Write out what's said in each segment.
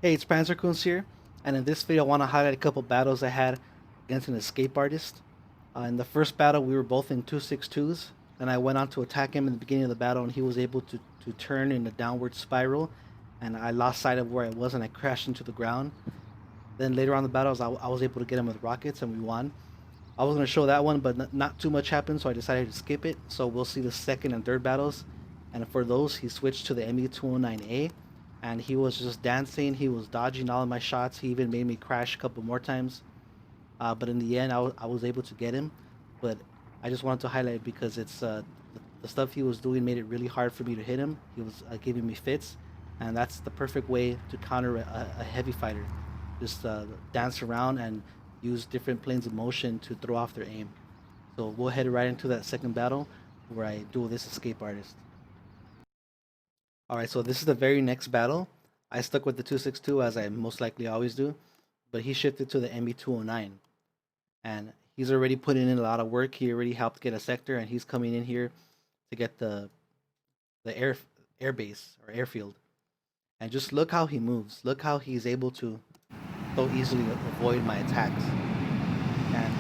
Hey, it's Panzerkunst here, and in this video I want to highlight a couple battles I had against an escape artist. In the first battle we were both in 262s, and I went on to attack him in the beginning of the battle and he was able to turn in a downward spiral, and I lost sight of where I was and I crashed into the ground. Then later on in the battles I was able to get him with rockets and we won. I was going to show that one, but not too much happened, so I decided to skip it. So we'll see the second and third battles, and for those he switched to the ME-209A. And he was just dancing. He was dodging all of my shots. He even made me crash a couple more times. But in the end, I was able to get him. But I just wanted to highlight it because it's the stuff he was doing made it really hard for me to hit him. He was giving me fits, and that's the perfect way to counter a heavy fighter. Just dance around and use different planes of motion to throw off their aim. So we'll head right into that second battle where I duel this escape artist. Alright, so this is the very next battle. I stuck with the 262 as I most likely always do, but he shifted to the ME-209. And he's already putting in a lot of work. He already helped get a sector, and he's coming in here to get the air base or airfield. And just look how he moves. Look how he's able to so easily avoid my attacks. And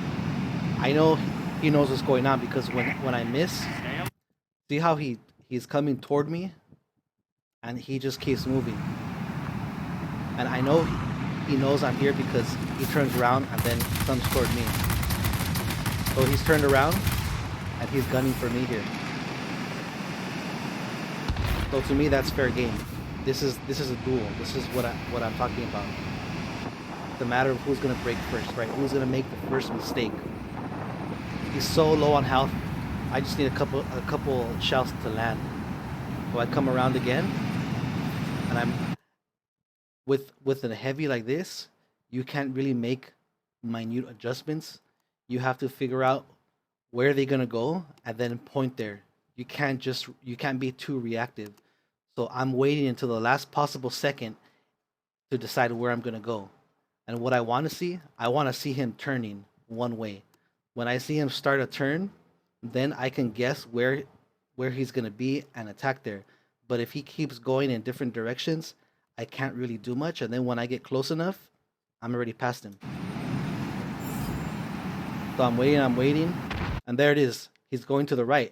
I know he knows what's going on because when I miss, see how he's coming toward me? And he just keeps moving. And I know he knows I'm here because he turns around and then comes toward me. So he's turned around and he's gunning for me here. So to me that's fair game. This is a duel. This is what I'm talking about. It's a matter of who's gonna break first, right? Who's gonna make the first mistake. He's so low on health. I just need a couple shells to land. So I come around again. And I'm with a heavy like this, you can't really make minute adjustments. You have to figure out where they're gonna go and then point there. You can't be too reactive. So I'm waiting until the last possible second to decide where I'm gonna go. And what I want to see, I want to see him turning one way. When I see him start a turn, then I can guess where he's gonna be and attack there. But if he keeps going in different directions, I can't really do much. And then when I get close enough, I'm already past him. So I'm waiting. And there it is. He's going to the right.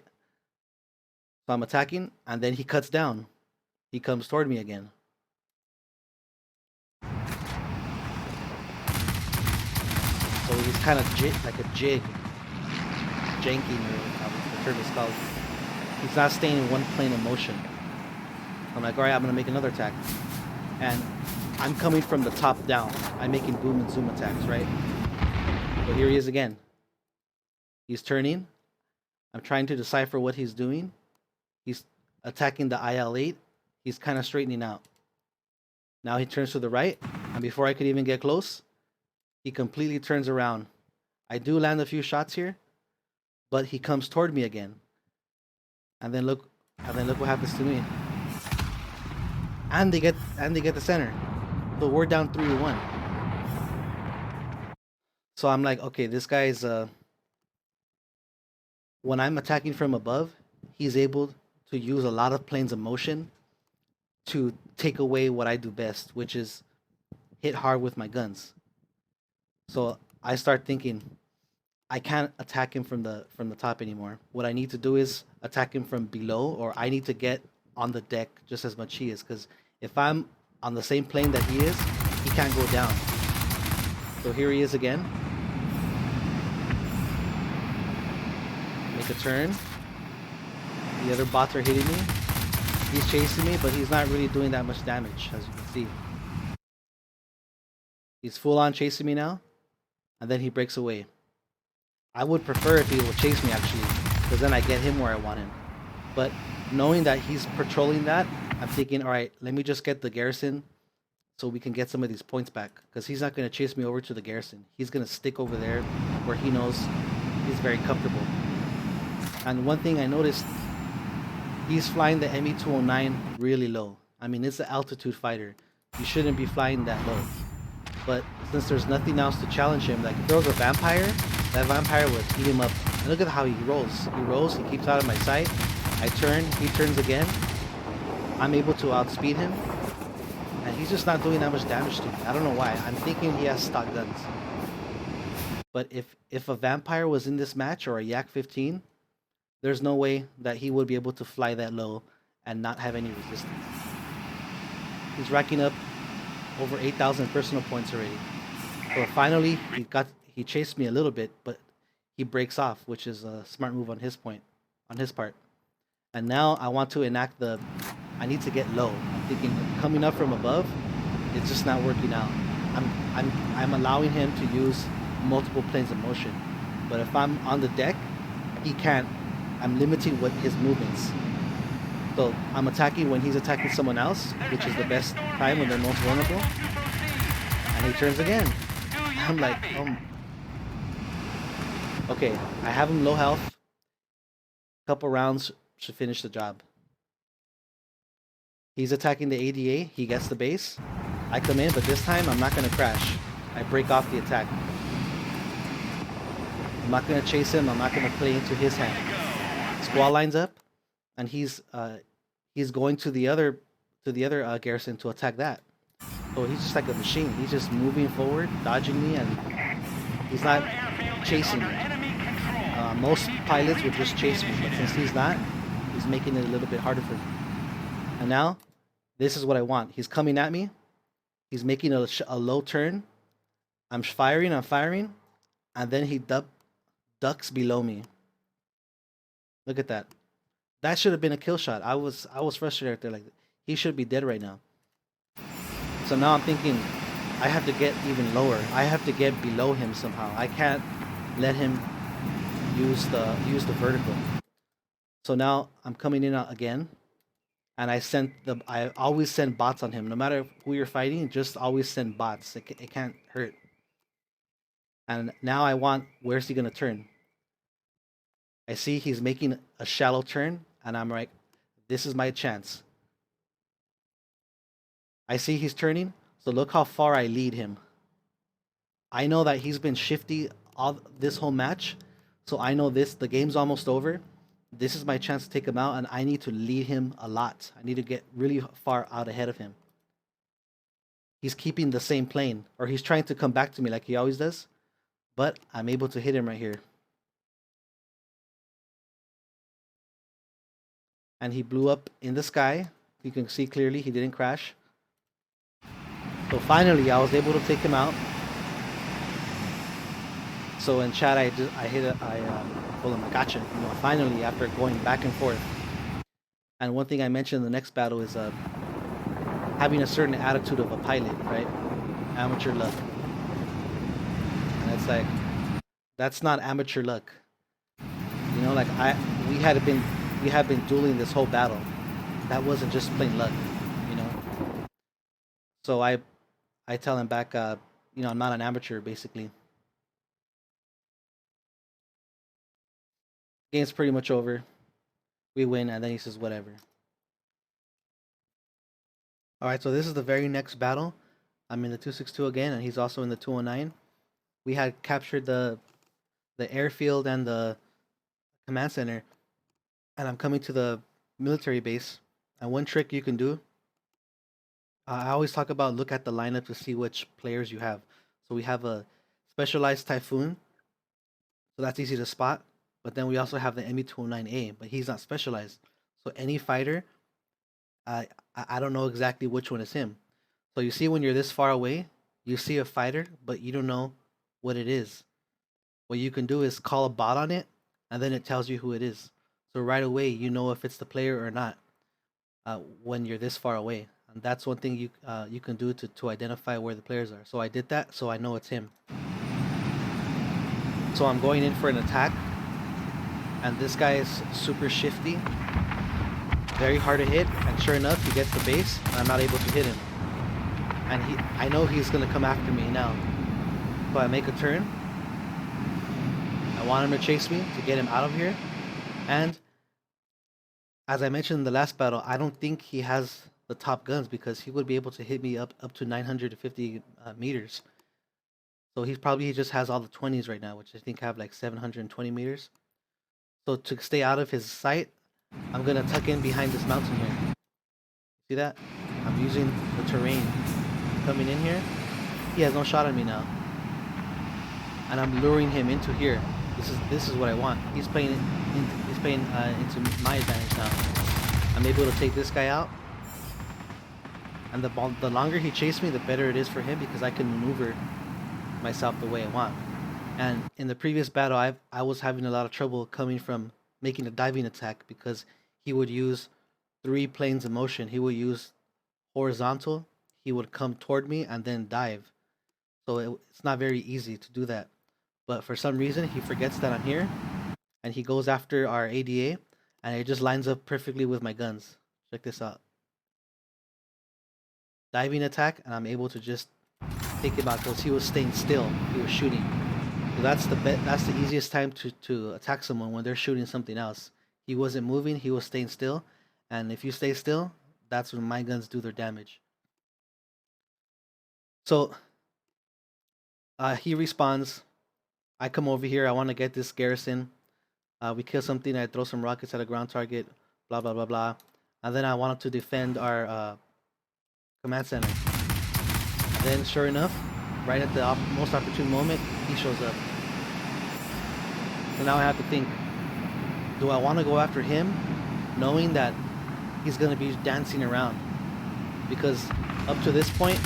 So I'm attacking, and then he cuts down. He comes toward me again. So he's kind of like a jig. Janking, or how the term is called. He's not staying in one plane of motion. I'm like, alright, I'm going to make another attack. And I'm coming from the top down. I'm making boom and zoom attacks, right? But here he is again. He's turning. I'm trying to decipher what he's doing. He's attacking the IL-8. He's kind of straightening out. Now he turns to the right. And before I could even get close, he completely turns around. I do land a few shots here, but he comes toward me again. And then look what happens to me. And they get the center. So we're down 3-1. So I'm like, okay, this guy's when I'm attacking from above, he's able to use a lot of planes of motion to take away what I do best, which is hit hard with my guns. So I start thinking, I can't attack him from the top anymore. What I need to do is attack him from below, or I need to get on the deck just as much he is, because if I'm on the same plane that he is, he can't go down. So here he is again. Make a turn. The other bots are hitting me. He's chasing me, but he's not really doing that much damage, as you can see. He's full on chasing me now, and then he breaks away. I would prefer if he will chase me, actually, because then I get him where I want him. But knowing that he's patrolling that, I'm thinking, alright, let me just get the garrison so we can get some of these points back. Because he's not going to chase me over to the garrison. He's going to stick over there where he knows he's very comfortable. And one thing I noticed, he's flying the ME-209 really low. I mean, it's an altitude fighter. You shouldn't be flying that low. But since there's nothing else to challenge him, like if there was a vampire, that vampire would eat him up. And look at how he rolls. He rolls, he keeps out of my sight. I turn, he turns again. I'm able to outspeed him. And he's just not doing that much damage to me. I don't know why. I'm thinking he has stock guns. But if a vampire was in this match or a Yak 15, there's no way that he would be able to fly that low and not have any resistance. He's racking up over 8,000 personal points already. So finally, he chased me a little bit, but he breaks off, which is a smart move on his part. And now I want to enact I need to get low. I'm thinking coming up from above, it's just not working out. I'm allowing him to use multiple planes of motion, but if I'm on the deck, he can't. I'm limiting what his movements. So I'm attacking when he's attacking someone else, which is the best time when they're most vulnerable. And he turns again. I'm like, okay, I have him low health. Couple rounds should finish the job. He's attacking the ADA. He gets the base. I come in, but this time I'm not going to crash. I break off the attack. I'm not going to chase him. I'm not going to play into his hand. Squall lines up, and he's going to the other garrison to attack that. So he's just like a machine. He's just moving forward, dodging me, and he's not chasing me. Most pilots would just chase me, but since he's not, he's making it a little bit harder for me. And now, this is what I want. He's coming at me. He's making a low turn. I'm firing, and then he ducks below me. Look at that. That should have been a kill shot. I was frustrated right there. Like, he should be dead right now. So now I'm thinking, I have to get even lower. I have to get below him somehow. I can't let him use the vertical. So now I'm coming in again, and I always send bots on him. No matter who you're fighting, just always send bots. It can't hurt. And now I want, where's he gonna turn? I see he's making a shallow turn, and I'm like, this is my chance. I see he's turning, so look how far I lead him. I know that he's been shifty all this whole match, so I know the game's almost over. This is my chance to take him out, and I need to lead him a lot. I need to get really far out ahead of him. He's keeping the same plane, or he's trying to come back to me like he always does, but I'm able to hit him right here. And he blew up in the sky. You can see clearly he didn't crash. So finally, I was able to take him out. So in chat, I told him I gotcha. You know, finally, after going back and forth. And one thing I mentioned in the next battle is having a certain attitude of a pilot, right? Amateur luck. And it's like, that's not amateur luck. You know, like we have been dueling this whole battle. That wasn't just plain luck, you know. So I tell him back, you know, I'm not an amateur, basically. Game's pretty much over. We win, and then he says whatever. All right, so this is the very next battle. I'm in the 262 again, and he's also in the 209. We had captured the airfield and the command center, and I'm coming to the military base. And one trick you can do, I always talk about look at the lineup to see which players you have. So we have a specialized Typhoon, so that's easy to spot. But then we also have the ME-209A, but he's not specialized. So any fighter, I don't know exactly which one is him. So you see when you're this far away, you see a fighter, but you don't know what it is. What you can do is call a bot on it, and then it tells you who it is. So right away, you know if it's the player or not when you're this far away. And that's one thing you can do to identify where the players are. So I did that, so I know it's him. So I'm going in for an attack. And this guy is super shifty, very hard to hit, and sure enough, he gets the base, and I'm not able to hit him. And I know he's gonna come after me now. So I make a turn. I want him to chase me to get him out of here. And as I mentioned in the last battle, I don't think he has the top guns because he would be able to hit me up to 950 meters. So he just has all the 20s right now, which I think have like 720 meters. So to stay out of his sight, I'm going to tuck in behind this mountain here. See that? I'm using the terrain. Coming in here, he has no shot on me now, and I'm luring him into here. This is what I want. He's playing into my advantage now. I'm able to take this guy out, and the longer he chases me, the better it is for him because I can maneuver myself the way I want. And in the previous battle, I was having a lot of trouble coming from making a diving attack because he would use 3 planes of motion. He would use horizontal, he would come toward me and then dive. So it's not very easy to do that. But for some reason, he forgets that I'm here and he goes after our ADA and it just lines up perfectly with my guns. Check this out. Diving attack, and I'm able to just take him out because he was staying still. He was shooting. So that's the easiest time to attack someone when they're shooting something else. He wasn't moving, he was staying still, and if you stay still, that's when my guns do their damage. So he respawns. I come over here. I want to get this garrison. We kill something. I throw some rockets at a ground target. Blah blah blah blah. And then I wanted to defend our command center. And then, sure enough, right at the most opportune moment, he shows up. So now I have to think: do I want to go after him, knowing that he's gonna be dancing around? Because up to this point,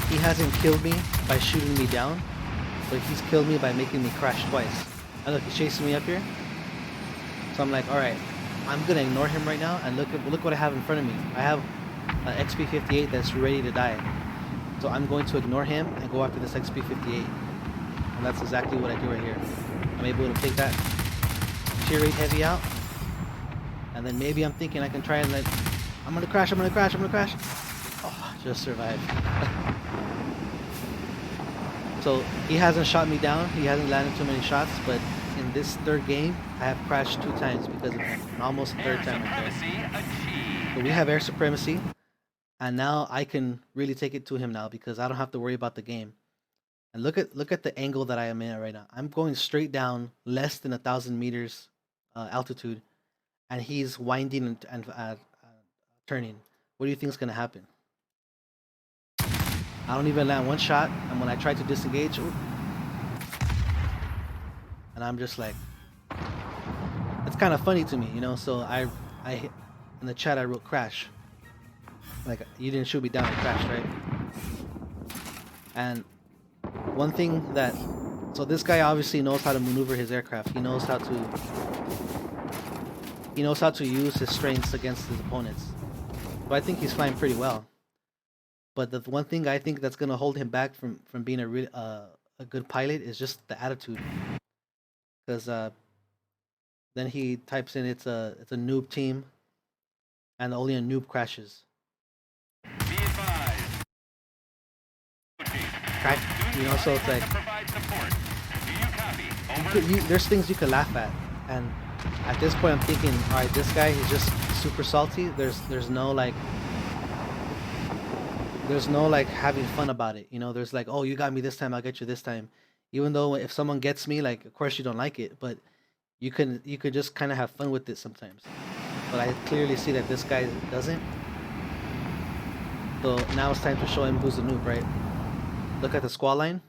he hasn't killed me by shooting me down, but he's killed me by making me crash twice. And look, he's chasing me up here. So I'm like, all right, I'm gonna ignore him right now, and look what I have in front of me. I have an XP-58 that's ready to die. So I'm going to ignore him and go after this XP-58. And that's exactly what I do right here. I'm able to take that tier 8 heavy out. And then maybe I'm thinking I can try and I'm gonna crash. Oh, just survived. So he hasn't shot me down. He hasn't landed too many shots, but in this third game, I have crashed 2 times because of him. And almost the third time right there. So we have air supremacy. And now I can really take it to him now because I don't have to worry about the game. And look at the angle that I am in right now. I'm going straight down less than 1,000 meters altitude, and he's winding and turning. What do you think is gonna happen? I don't even land 1 shot, and when I try to disengage, ooh, and I'm just like, it's kind of funny to me, you know. So I in the chat I wrote crash. Like, you didn't shoot me down, I crashed, right? And one thing that, so this guy obviously knows how to maneuver his aircraft. He knows how to use his strengths against his opponents. So I think he's flying pretty well. But the one thing I think that's gonna hold him back from being a good pilot is just the attitude. Because then he types in it's a noob team, and only a noob crashes. You know, so it's like there's things you can laugh at, and at this point I'm thinking, all right, this guy is just super salty. There's no like having fun about it. You know, there's like, oh, you got me this time, I'll get you this time. Even though if someone gets me, like, of course you don't like it, but you could just kind of have fun with it sometimes. But I clearly see that this guy doesn't. So now it's time to show him who's the noob, right? Look at the squall line.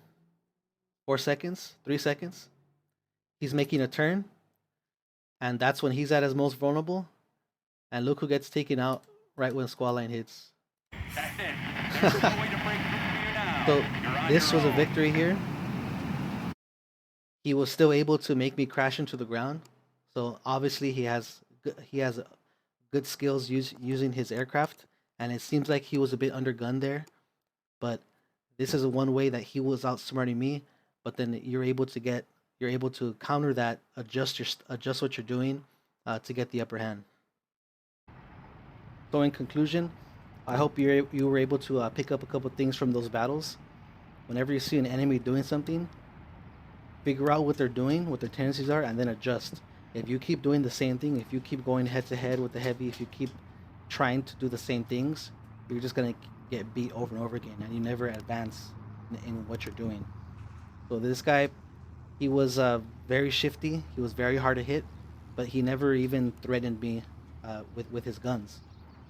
4 seconds, 3 seconds. He's making a turn, and that's when he's at his most vulnerable. And look who gets taken out right when squall line hits. So this was a victory here. He was still able to make me crash into the ground. So obviously he has good skills using his aircraft, and it seems like he was a bit undergunned there, but this is one way that he was outsmarting me. But then you're able to counter that, adjust what you're doing to get the upper hand. So in conclusion, I hope you were able to pick up a couple things from those battles. Whenever you see an enemy doing something, figure out what they're doing, what their tendencies are, and then adjust. If you keep doing the same thing, if you keep going head to head with the heavy, if you keep trying to do the same things, you're just gonna get beat over and over again, and you never advance in what you're doing. So this guy, he was very shifty. He was very hard to hit, but he never even threatened me with his guns.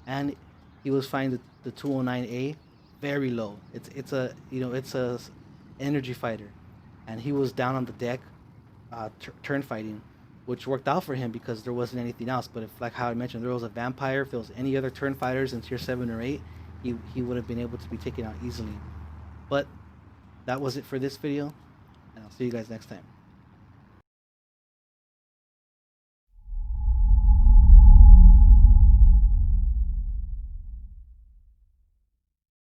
And he was fighting the 209A very low. It's a energy fighter, and he was down on the deck, turn fighting, which worked out for him because there wasn't anything else. But if, like how I mentioned, there was a vampire, if there was any other turn fighters in tier 7 or 8, he would have been able to be taken out easily. But that was it for this video, and I'll see you guys next time.